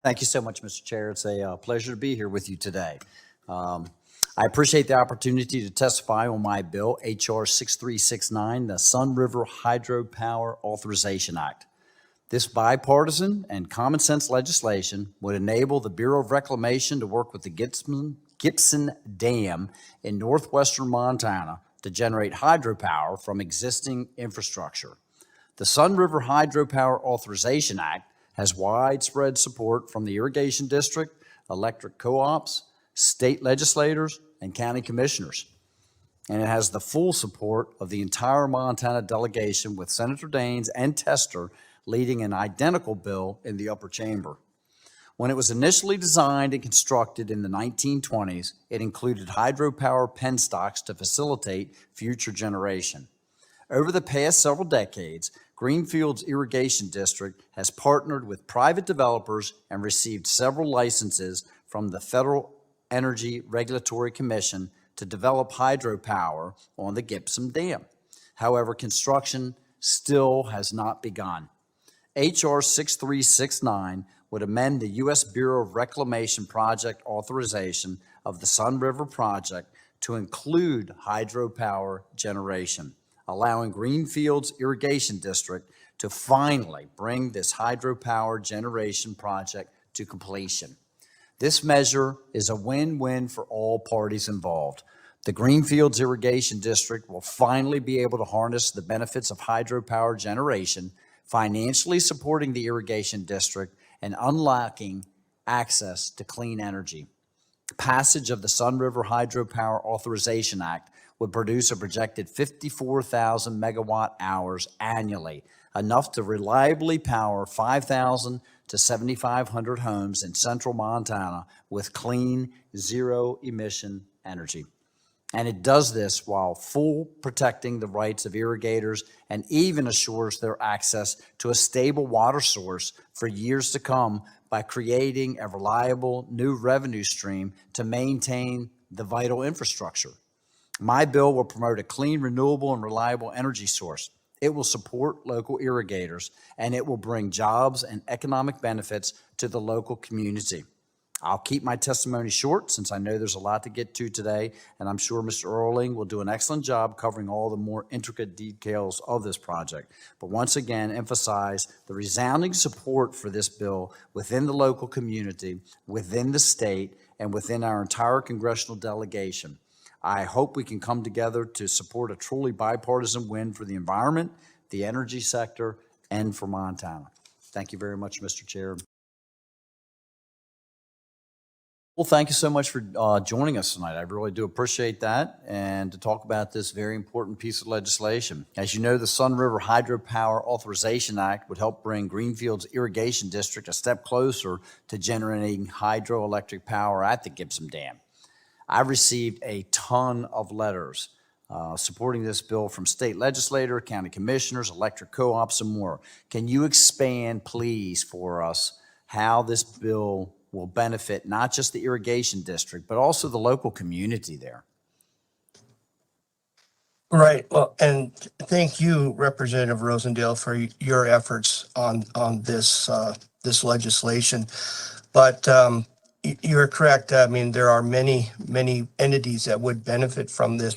Thank you so much, Mr. Chair. It's a pleasure to be here with you today. I appreciate the opportunity to testify on my bill, H.R. 6369, the Sun River Hydropower Authorization Act. This bipartisan and common sense legislation would enable the Bureau of Reclamation to work with the Gibson Dam in northwestern Montana to generate hydropower from existing infrastructure. The Sun River Hydropower Authorization Act has widespread support from the irrigation district, electric co-ops, state legislators, and county commissioners. And it has the full support of the entire Montana delegation, with Senator Daines and Tester leading an identical bill in the upper chamber. When it was initially designed and constructed in the 1920s, it included hydropower penstocks to facilitate future generation. Over the past several decades, Greenfield's Irrigation District has partnered with private developers and received several licenses from the Federal Energy Regulatory Commission to develop hydropower on the Gibson Dam. However, construction still has not begun. H.R. 6369 would amend the U.S. Bureau of Reclamation project authorization of the Sun River project to include hydropower generation, allowing Greenfield's Irrigation District to finally bring this hydropower generation project to completion. This measure is a win-win for all parties involved. The Greenfields Irrigation District will finally be able to harness the benefits of hydropower generation, financially supporting the irrigation district and unlocking access to clean energy. Passage of the Sun River Hydropower Authorization Act would produce a projected 54,000 megawatt hours annually, enough to reliably power 5,000 to 7,500 homes in central Montana with clean, zero-emission energy. And it does this while full protecting the rights of irrigators and even assures their access to a stable water source for years to come by creating a reliable new revenue stream to maintain the vital infrastructure. My bill will promote a clean, renewable, and reliable energy source. It will support local irrigators, and it will bring jobs and economic benefits to the local community. I'll keep my testimony short since I know there's a lot to get to today, and I'm sure Mr. Earling will do an excellent job covering all the more intricate details of this project. But once again, emphasize the resounding support for this bill within the local community, within the state, and within our entire congressional delegation. I hope we can come together to support a truly bipartisan win for the environment, the energy sector, and for Montana. Thank you very much, Mr. Chair. Well, thank you so much for joining us tonight. I really do appreciate that, and to talk about this very important piece of legislation. As you know, the Sun River Hydropower Authorization Act would help bring Greenfield's Irrigation District a step closer to generating hydroelectric power at the Gibson Dam. I've received a ton of letters supporting this bill from state legislators, county commissioners, electric co-ops, and more. Can you expand, please, for us how this bill will benefit not just the irrigation district, but also the local community there? Right. Well, and thank you, Representative Rosendale, for your efforts on this this legislation. But you're correct. I mean, there are many entities that would benefit from this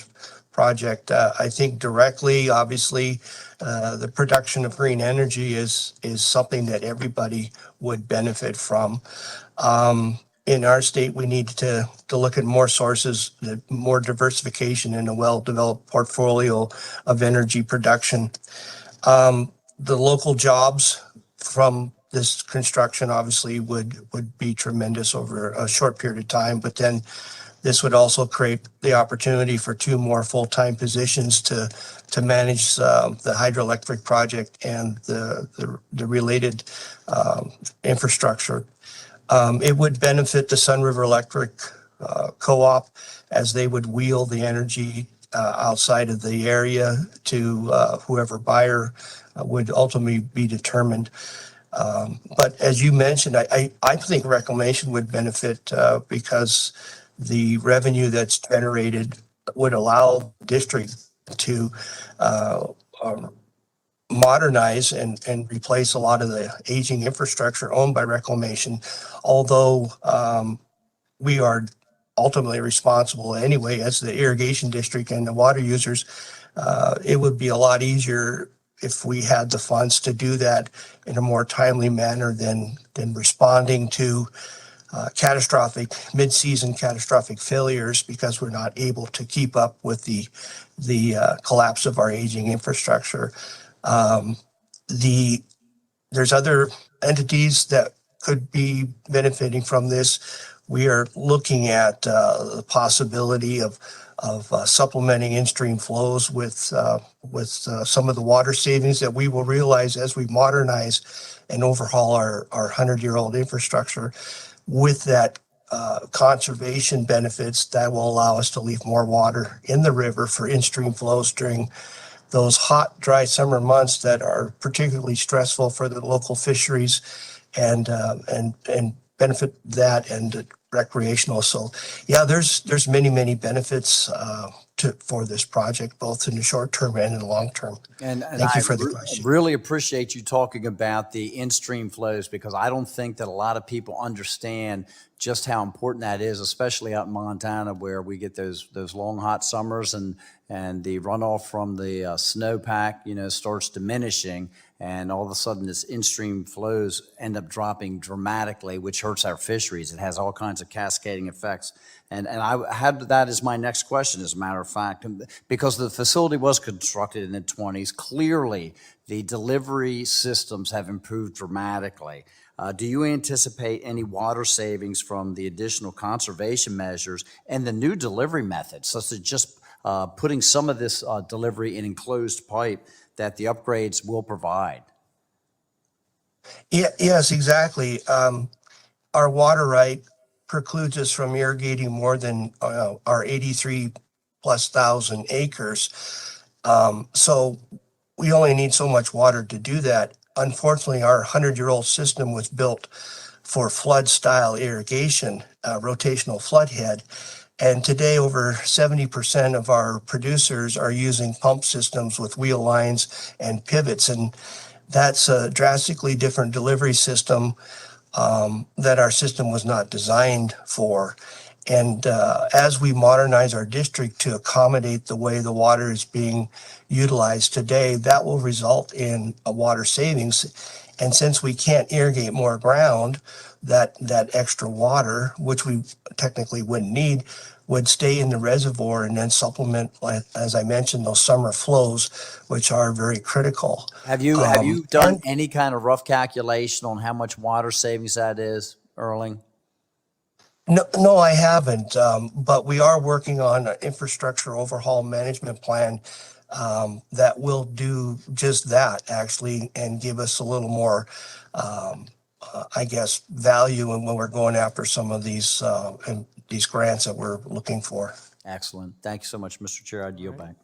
project. I think directly, obviously, the production of green energy is something that everybody would benefit from. In our state, we need to look at more sources, more diversification in a well-developed portfolio of energy production. The local jobs from this construction obviously would be tremendous over a short period of time, but then this would also create the opportunity for 2 more full-time positions to manage the hydroelectric project and the related infrastructure. It would benefit the Sun River Electric co-op as they would wheel the energy outside of the area to whoever buyer would ultimately be determined. But as you mentioned, I think Reclamation would benefit because the revenue that's generated would allow the district to modernize and replace a lot of the aging infrastructure owned by Reclamation, although we are ultimately responsible anyway as the irrigation district and the water users. It would be a lot easier if we had the funds to do that in a more timely manner than responding to mid-season catastrophic failures because we're not able to keep up with the collapse of our aging infrastructure. There's other entities that could be benefiting from this. We are looking at the possibility of supplementing in-stream flows with some of the water savings that we will realize as we modernize and overhaul our 100-year-old infrastructure. With that conservation benefits, that will allow us to leave more water in the river for in-stream flows during those hot, dry summer months that are particularly stressful for the local fisheries and benefit that and recreational. So yeah, there's many benefits for this project, both in the short term and in the long term. And Thank you I for the question. really appreciate you talking about the in-stream flows, because I don't think that a lot of people understand just how important that is, especially out in Montana where we get those long hot summers and the runoff from the snowpack, starts diminishing, and all of a sudden this in-stream flows end up dropping dramatically, which hurts our fisheries. It has all kinds of cascading effects. And I had that as my next question, as a matter of fact, because the facility was constructed in the 20s. Clearly, the delivery systems have improved dramatically. Do you anticipate any water savings from the additional conservation measures and the new delivery methods, such as just putting some of this delivery in enclosed pipe that the upgrades will provide? Yeah, yes, exactly. Our water right precludes us from irrigating more than our 83,000+ acres. So we only need so much water to do that. Unfortunately, our 100-year-old system was built for flood style irrigation, rotational flood head. And today, over 70% of our producers are using pump systems with wheel lines and pivots. And that's a drastically different delivery system that our system was not designed for. And as we modernize our district to accommodate the way the water is being utilized today, that will result in a water savings. And since we can't irrigate more ground, that extra water, which we technically wouldn't need, would stay in the reservoir and then supplement, as I mentioned, those summer flows, which are very critical. Have you done any kind of rough calculation on how much water savings that is, Erling? No, I haven't. But we are working on an infrastructure overhaul management plan that will do just that, actually, and give us a little more, I guess, value when we're going after some of these grants that we're looking for. Excellent. Thank you so much, Mr. Chair. I yield back.